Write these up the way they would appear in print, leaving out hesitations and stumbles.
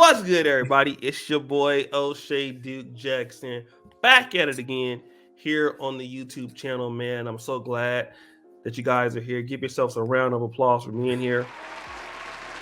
What's good, everybody? It's your boy O'Shea Duke Jackson back at it again here on the YouTube channel, man. I'm so glad that you guys are here. Give yourselves a round of applause for me in here.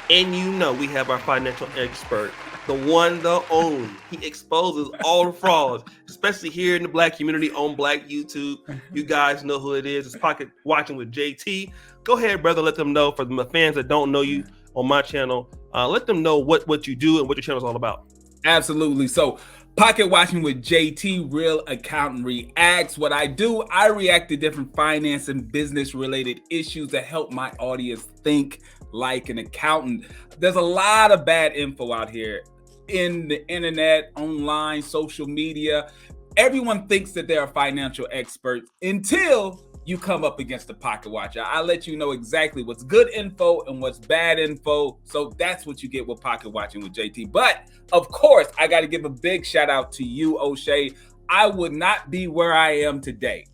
And you know we have our financial expert, the one, the only. He exposes all the frauds, especially here in the Black community on Black YouTube. You guys know who it is. It's Pocket Watching with JT. Go ahead, brother. Let them know, for the fans that don't know you on my channel, let them know what you do and what your channel is all about. Absolutely. So Pocket Watching with JT, Real Accountant Reacts. What I do, I react to different finance and business related issues that help my audience think like an accountant. There's a lot of bad info out here in the internet, online, social media. Everyone thinks that they're a financial expert until you come up against the Pocket Watcher. I'll let you know exactly what's good info and what's bad info. So that's what you get with Pocket Watching with JT. But of course, I got to give a big shout out to you, O'Shea. I would not be where I am today,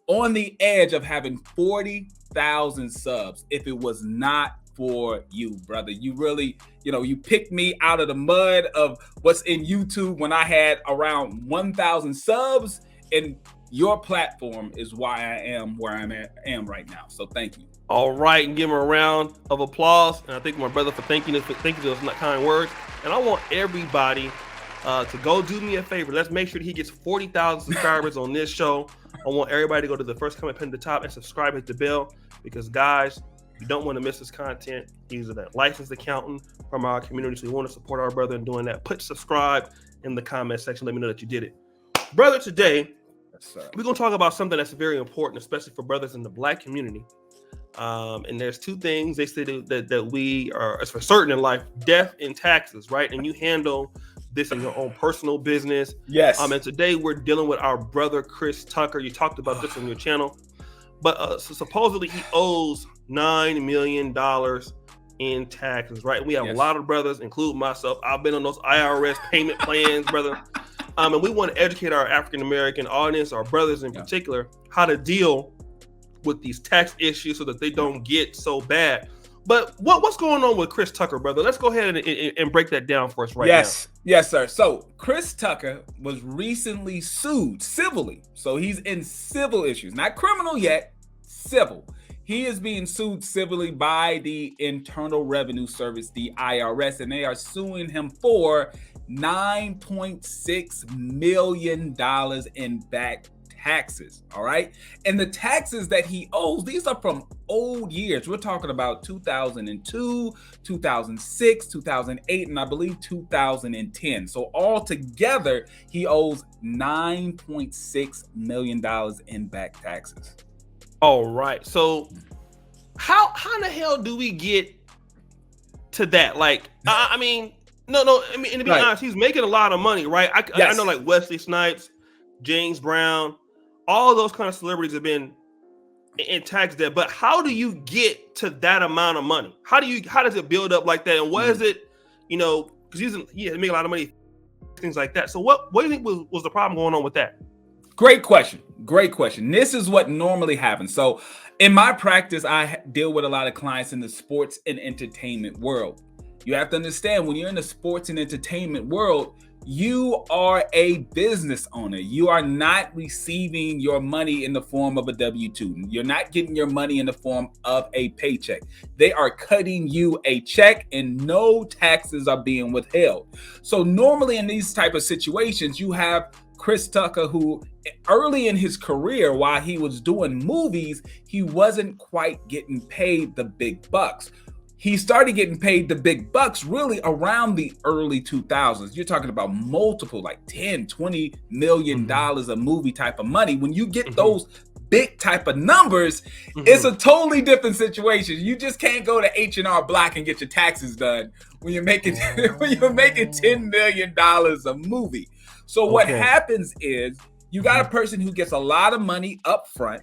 on the edge of having 40,000 subs, if it was not for you, brother. You really, you picked me out of the mud of what's in YouTube when I had around 1,000 subs, and your platform is why I am where I am right now. So thank you. All right, and give him a round of applause. And I thank my brother for thanking us for those kind words. And I want everybody to go do me a favor. Let's make sure that he gets 40,000 subscribers on this show. I want everybody to go to the first comment pinned at the top and subscribe, hit the bell, because guys, you don't want to miss this content. He's a licensed accountant from our community, so we want to support our brother in doing that. Put subscribe in the comment section. Let me know that you did it. Brother, today, we're going to talk about something that's very important, especially for brothers in the Black community. And there's two things they say that we are, as for certain in life, death and taxes, right? And you handle this in your own personal business. Yes. And today we're dealing with our brother, Chris Tucker. You talked about this on your channel. But so supposedly he owes $9 million in taxes, right? We have a lot of brothers, including myself. I've been on those IRS payment plans, brother. And we want to educate our African-American audience, our brothers in particular, how to deal with these tax issues so that they don't get so bad. But what's going on with Chris Tucker, brother? Let's go ahead and break that down for us right now. Yes, sir. So Chris Tucker was recently sued civilly. So he's in civil issues, not criminal yet, civil. He is being sued civilly by the Internal Revenue Service, the IRS, and they are suing him for $9.6 million in back taxes. All right. And the taxes that he owes, these are from old years. We're talking about 2002, 2006, 2008, and I believe 2010. So altogether, he owes $9.6 million in back taxes. All right. So how in the hell do we get to that? Like, I mean, no. I mean, to be honest, he's making a lot of money, right? I know, like Wesley Snipes, James Brown, all those kind of celebrities have been in tax debt. But how do you get to that amount of money? How does it build up like that? And what is it? Because he making a lot of money, things like that. So what do you think was the problem going on with that? Great question. This is what normally happens. So in my practice, I deal with a lot of clients in the sports and entertainment world. You have to understand, when you're in the sports and entertainment world, you are a business owner. You are not receiving your money in the form of a W-2. You're not getting your money in the form of a paycheck. They are cutting you a check and no taxes are being withheld. So normally in these type of situations, you have Chris Tucker, who early in his career, while he was doing movies, he wasn't quite getting paid the big bucks. He started getting paid the big bucks really around the early 2000s. You're talking about multiple, like 10, 20 million dollars a movie type of money. When you get those big type of numbers, it's a totally different situation. You just can't go to H&R Block and get your taxes done when you're making $10 million a movie. So what happens is you got a person who gets a lot of money up front,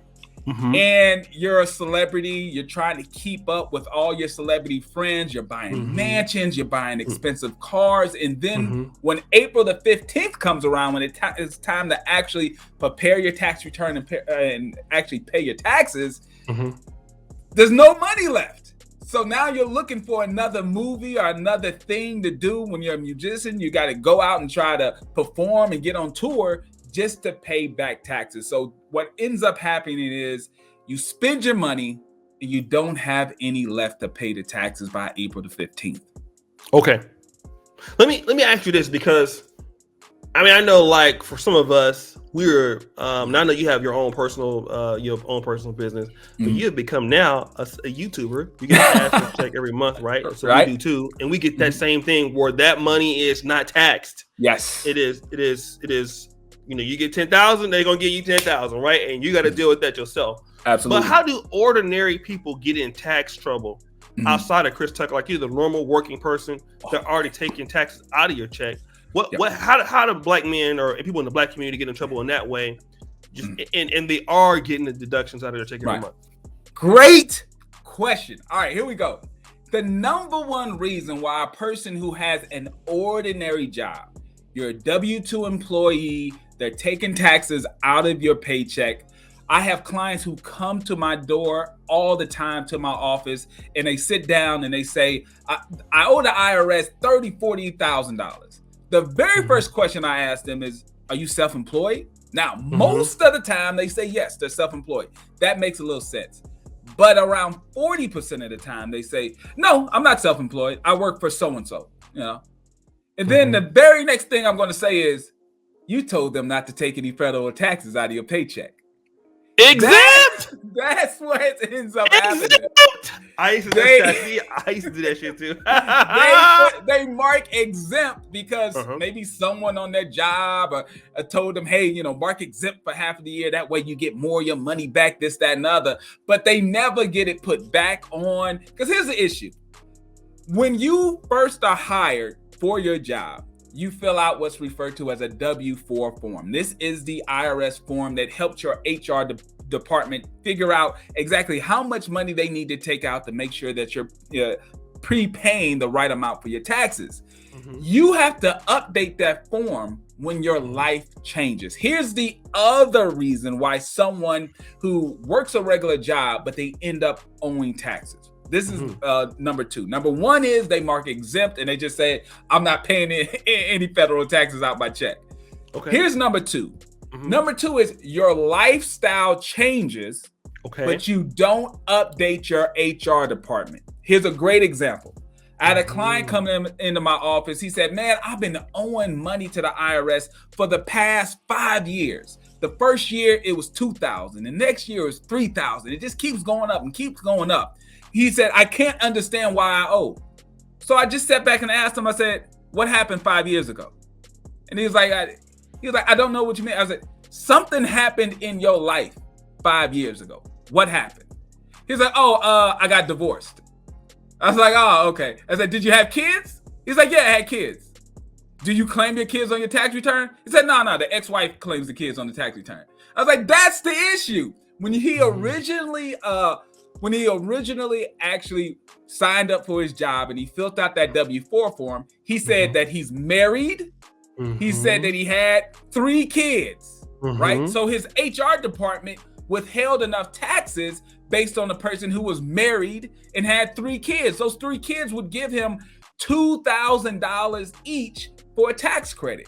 and you're a celebrity. You're trying to keep up with all your celebrity friends. You're buying mansions. You're buying expensive cars. And then when April the 15th comes around, when it's time to actually prepare your tax return and actually pay your taxes, there's no money left. So now you're looking for another movie or another thing to do. When you're a musician, you got to go out and try to perform and get on tour just to pay back taxes. So what ends up happening is you spend your money and you don't have any left to pay the taxes by April the 15th. Okay. Let me ask you this, because I know, like, for some of us, we're now I know you have your own personal business, but you have become now a YouTuber. You get a cash check every month, right? So we do too, and we get that same thing where that money is not taxed. Yes, it is. You get 10,000, they're gonna give you 10,000, right? And you got to deal with that yourself. Absolutely. But how do ordinary people get in tax trouble outside of Chris Tucker? Like, you're the normal working person, they're already taking taxes out of your check. How do black men or people in the black community get in trouble in that way? And they are getting the deductions out of their check every month. Great question. All right, here we go. The number one reason why a person who has an ordinary job, you're a W-2 employee, they're taking taxes out of your paycheck. I have clients who come to my door all the time, to my office, and they sit down and they say, I owe the IRS $30,000, $40,000. The very first question I ask them is, are you self-employed? Now, most of the time they say yes, they're self-employed. That makes a little sense. But around 40% of the time they say, no, I'm not self-employed. I work for so-and-so, And then the very next thing I'm going to say is, you told them not to take any federal taxes out of your paycheck. Exempt! That's what ends up happening. I used to do that shit too. they mark exempt because maybe someone on their job told them, hey, mark exempt for half of the year. That way you get more of your money back, this, that, and other. But they never get it put back on. Because here's the issue. When you first are hired for your job, you fill out what's referred to as a W-4 form. This is the IRS form that helps your HR department figure out exactly how much money they need to take out to make sure that you're prepaying the right amount for your taxes. You have to update that form when your life changes. Here's the other reason why someone who works a regular job, but they end up owing taxes. This is number two. Number one is they mark exempt and they just say, I'm not paying any federal taxes out my check. Okay. Here's number two. Number two is your lifestyle changes, but you don't update your HR department. Here's a great example. I had a client come into my office. He said, man, I've been owing money to the IRS for the past 5 years. The first year it was $2,000. The next year it was $3,000. It just keeps going up and keeps going up. He said, I can't understand why I owe. So I just sat back and asked him, I said, what happened 5 years ago? And he was like, I don't know what you mean. I said, something happened in your life 5 years ago. What happened? He's like, I got divorced. I was like, oh, okay. I said, did you have kids? He's like, yeah, I had kids. Do you claim your kids on your tax return? He said, no, the ex-wife claims the kids on the tax return. I was like, that's the issue. When he originally actually signed up for his job and he filled out that W-4 form, he said that he's married. He said that he had 3 kids, right? So his HR department withheld enough taxes based on the person who was married and had 3 kids. Those 3 kids would give him $2,000 each for a tax credit.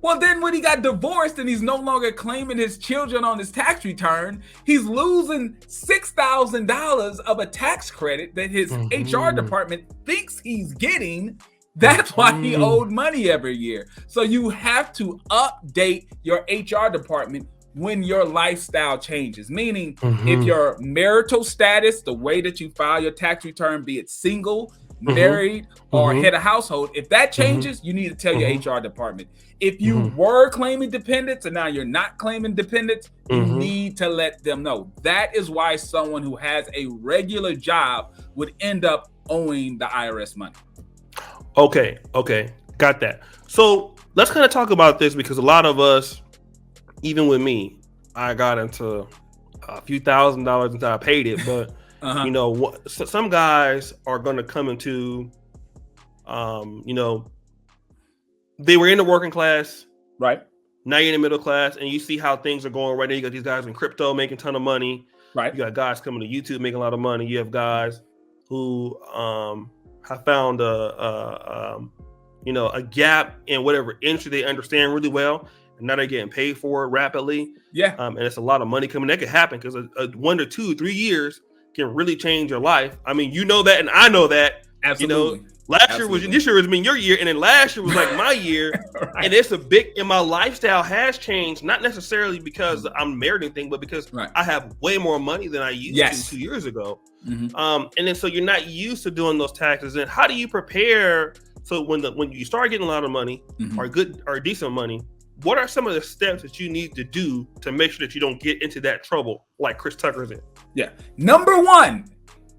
Well, then when he got divorced and he's no longer claiming his children on his tax return, he's losing $6,000 of a tax credit that his HR department thinks he's getting. That's why he owed money every year. So you have to update your HR department when your lifestyle changes. Meaning, if your marital status, the way that you file your tax return, be it single, married, or head of household, if that changes, you need to tell your HR department. If you were claiming dependents and now you're not claiming dependents, you need to let them know. That is why someone who has a regular job would end up owing the IRS money. Okay, got that. So let's kind of talk about this, because a lot of us, even with me, I got into a few $1,000s until I paid it. But some guys are going to come into, they were in the working class, right? Now you're in the middle class, and you see how things are going right now. You got these guys in crypto making a ton of money, right? You got guys coming to YouTube making a lot of money. You have guys who have found a gap in whatever industry they understand really well, and now they're getting paid for it rapidly. Yeah, And it's a lot of money coming. That could happen because a 1 to 2, 3 years can really change your life. I mean, you know that, and I know that. absolutely. Last year was this year has been your year, and then last year was like my year. Right. And it's a big, and my lifestyle has changed, not necessarily because I'm married or anything, but because I have way more money than I used to 2 years ago. And then so you're not used to doing those taxes. And how do you prepare? So when you start getting a lot of money or decent money, what are some of the steps that you need to do to make sure that you don't get into that trouble like Chris Tucker's in? Yeah. Number one,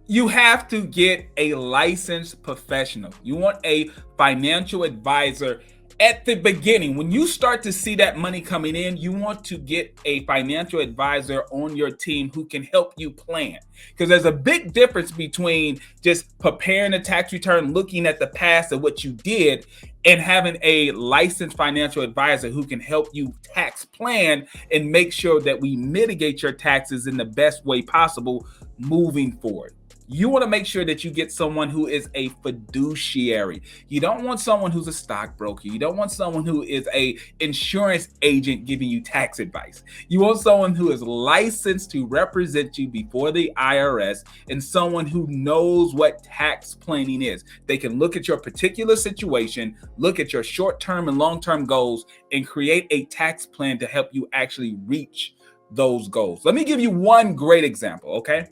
you have to get a licensed professional. You want a financial advisor at the beginning. When you start to see that money coming in, you want to get a financial advisor on your team who can help you plan. Because there's a big difference between just preparing a tax return, looking at the past of what you did, and having a licensed financial advisor who can help you tax plan and make sure that we mitigate your taxes in the best way possible moving forward. You want to make sure that you get someone who is a fiduciary. You don't want someone who's a stockbroker. You don't want someone who is a insurance agent giving you tax advice. You want someone who is licensed to represent you before the IRS and someone who knows what tax planning is. They can look at your particular situation, look at your short-term and long-term goals, and create a tax plan to help you actually reach those goals. Let me give you one great example, okay?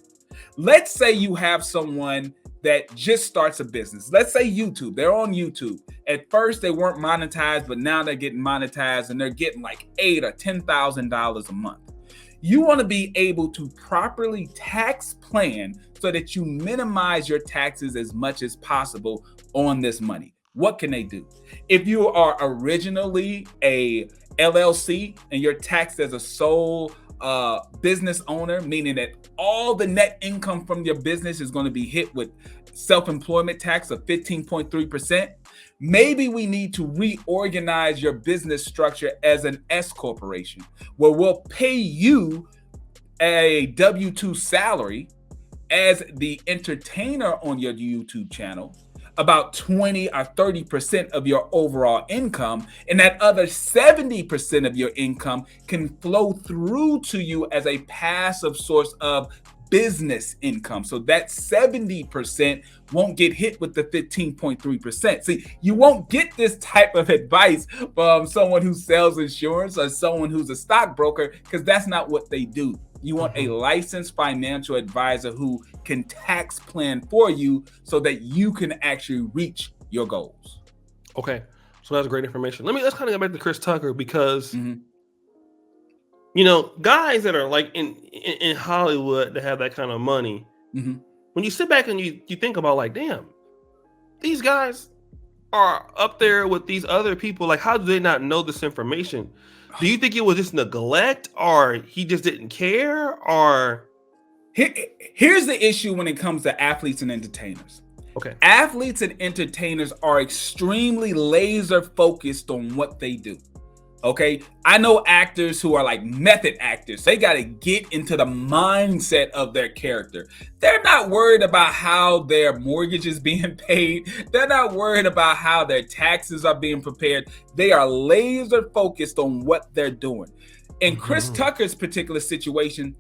Let's say you have someone that just starts a business. Let's say YouTube. They're on YouTube. At first, they weren't monetized, but now they're getting monetized and they're getting like $8,000 or $10,000 a month. You want to be able to properly tax plan so that you minimize your taxes as much as possible on this money. What can they do? If you are originally a LLC and you're taxed as a sole business owner, meaning that all the net income from your business is going to be hit with self-employment tax of 15.3%. Maybe we need to reorganize your business structure as an S corporation, where we'll pay you a W-2 salary as the entertainer on your YouTube channel, about 20 or 30% of your overall income, and that other 70% of your income can flow through to you as a passive source of business income. So that 70% won't get hit with the 15.3%. See, you won't get this type of advice from someone who sells insurance or someone who's a stockbroker, because that's not what they do. You want a licensed financial advisor who can tax plan for you so that you can actually reach your goals. Okay, so that's great information. Let's kind of go back to Chris Tucker because guys that are like in Hollywood that have that kind of money, when you sit back and you think about like, damn, these guys are up there with these other people. Like, how do they not know this information? Do you think it was just neglect, or he just didn't care, or? Here's the issue when it comes to athletes and entertainers. Okay. Athletes and entertainers are extremely laser focused on what they do. Okay. I know actors who are like method actors. They got to get into the mindset of their character. They're not worried about how their mortgage is being paid. They're not worried about how their taxes are being prepared. They are laser focused on what they're doing. In Chris Tucker's particular situation,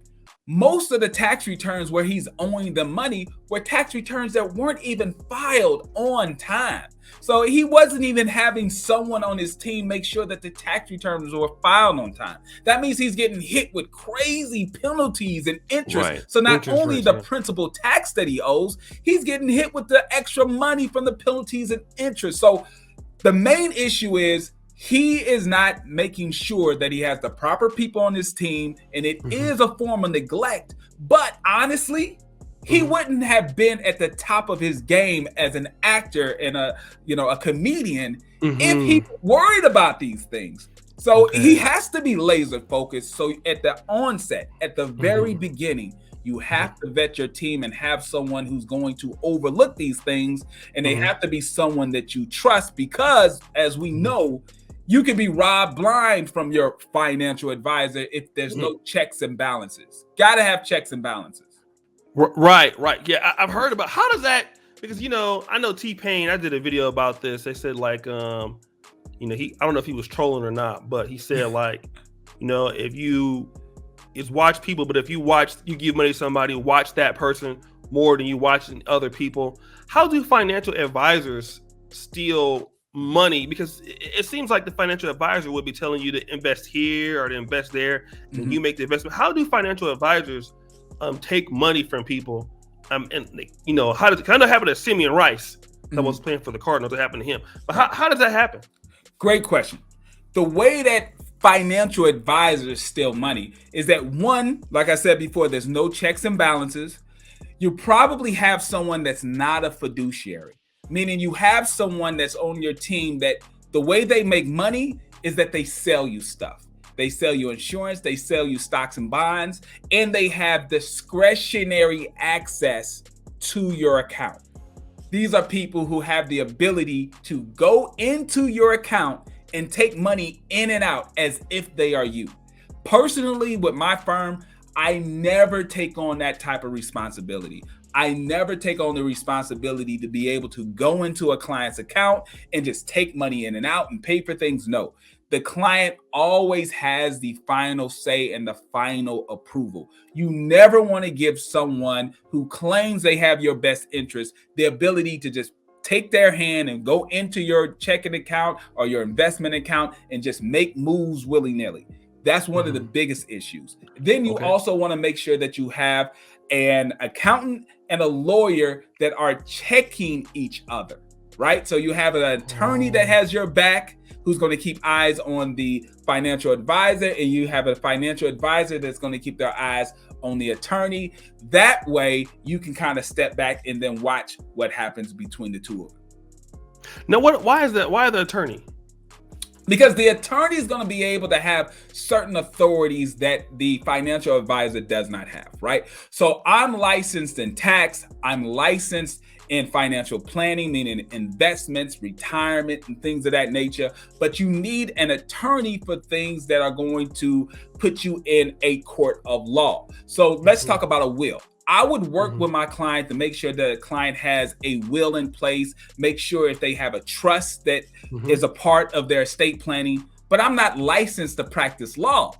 most of the tax returns where he's owing the money were tax returns that weren't even filed on time. So he wasn't even having someone on his team make sure that the tax returns were filed on time. That means he's getting hit with crazy penalties and interest. Right. So not only the principal tax that he owes, he's getting hit with the extra money from the penalties and interest. So the main issue is he is not making sure that he has the proper people on his team, and it is a form of neglect. But honestly, he wouldn't have been at the top of his game as an actor and a comedian if he worried about these things. So he has to be laser focused. So at the onset, at the very beginning, you have to vet your team and have someone who's going to overlook these things, and they have to be someone that you trust, because as we know, you can be robbed blind from your financial advisor if there's no checks and balances. Got to have checks and balances. Right, right. Yeah, I've heard about how does that because I know T-Pain. I did a video about this. They said like he I don't know if he was trolling or not, but he said like if you it's watch people, but if you give money to somebody, watch that person more than you watching other people. How do financial advisors steal money? Because it seems like the financial advisor would be telling you to invest here or to invest there, and Mhm. you make the investment. How do financial advisors take money from people? And how does it kind of happen to Simeon Rice that was Mhm. playing for the Cardinals? That happened to him. But Right. how does that happen? Great question. The way that financial advisors steal money is that one, like I said before, there's no checks and balances. You probably have someone that's not a fiduciary, meaning you have someone that's on your team that the way they make money is that they sell you stuff. They sell you insurance, they sell you stocks and bonds, and they have discretionary access to your account. These are people who have the ability to go into your account and take money in and out as if they are you. Personally, with my firm, I never take on that type of responsibility. I never take on the responsibility to be able to go into a client's account and just take money in and out and pay for things. No, the client always has the final say and the final approval. You never want to give someone who claims they have your best interest the ability to just take their hand and go into your checking account or your investment account and just make moves willy-nilly. That's one of the biggest issues. Then you Okay. also want to make sure that you have an accountant and a lawyer that are checking each other, right? So you have an attorney that has your back who's going to keep eyes on the financial advisor, and you have a financial advisor that's going to keep their eyes on the attorney. That way you can kind of step back and then watch what happens between the two of them. Now, why is that? Why the attorney? Because the attorney is going to be able to have certain authorities that the financial advisor does not have, right? So I'm licensed in tax, I'm licensed in financial planning, meaning investments, retirement, and things of that nature. But you need an attorney for things that are going to put you in a court of law. So let's talk about a will. I would work with my client to make sure that the client has a will in place, make sure if they have a trust that is a part of their estate planning, but I'm not licensed to practice law.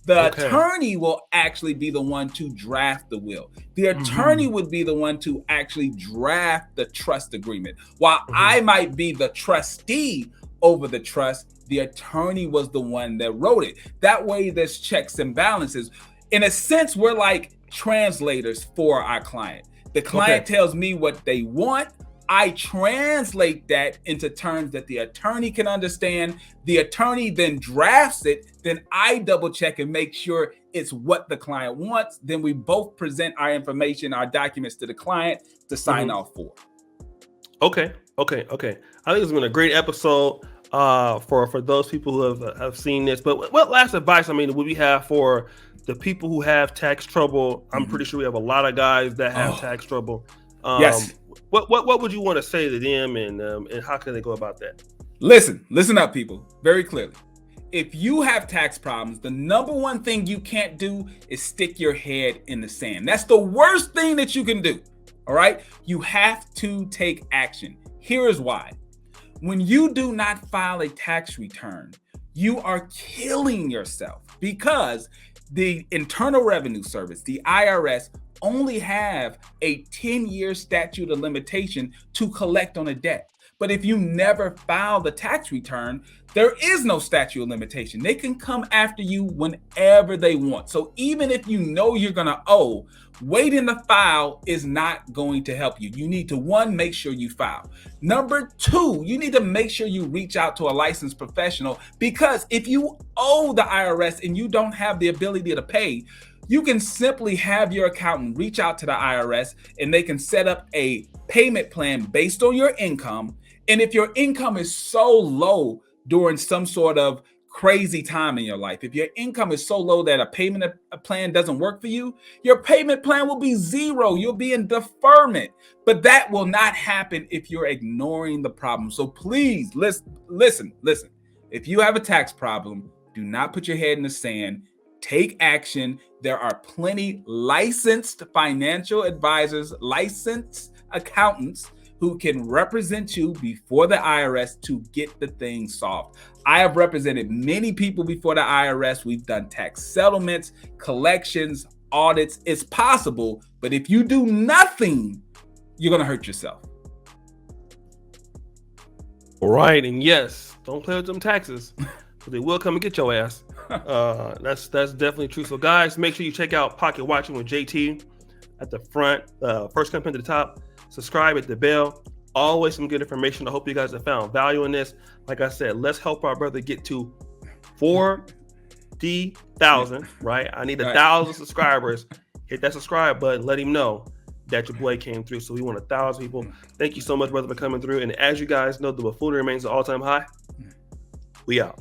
The Okay. attorney will actually be the one to draft the will. The attorney would be the one to actually draft the trust agreement. While I might be the trustee over the trust, the attorney was the one that wrote it. That way, there's checks and balances. In a sense, we're like translators for our client. The client tells me what they want. I translate that into terms that the attorney can understand. The attorney then drafts it. Then I double check and make sure it's what the client wants. Then we both present our information, our documents to the client to sign off for. Okay. I think it's been a great episode for those people who have seen this. But what last advice, would we have for the people who have tax trouble? I'm pretty sure we have a lot of guys that have tax trouble. Yes. What would you want to say to them, and how can they go about that? Listen up, people, very clearly. If you have tax problems, the number one thing you can't do is stick your head in the sand. That's the worst thing that you can do. All right. You have to take action. Here is why. When you do not file a tax return, you are killing yourself because the Internal Revenue Service, the IRS, only have a 10-year statute of limitation to collect on a debt. But if you never file the tax return, there is no statute of limitation. They can come after you whenever they want. So even if you know you're going to owe, waiting to file is not going to help you. You need to, one, make sure you file. Number two, you need to make sure you reach out to a licensed professional, because if you owe the IRS and you don't have the ability to pay, you can simply have your accountant reach out to the IRS and they can set up a payment plan based on your income. And if your income is so low during some sort of crazy time in your life, if your income is so low that a payment plan doesn't work for you, your payment plan will be zero. You'll be in deferment. But that will not happen if you're ignoring the problem. So please listen. If you have a tax problem, do not put your head in the sand. Take action. There are plenty licensed financial advisors, licensed accountants who can represent you before the IRS to get the thing solved. I have represented many people before the IRS. We've done tax settlements, collections, audits. It's possible, but if you do nothing, you're going to hurt yourself. All right, and yes, don't play with them taxes, because they will come and get your ass. That's definitely true. So guys, make sure you check out Pocket Watching with JT at the front. First come to the top. Subscribe at the bell. Always some good information. I hope you guys have found value in this. Like I said, let's help our brother get to 40,000. Right? I need 1,000 subscribers. Hit that subscribe button. Let him know that your boy came through. So we want 1,000 people. Thank you so much, brother, for coming through. And as you guys know, the buffoonery remains an all-time high. We out.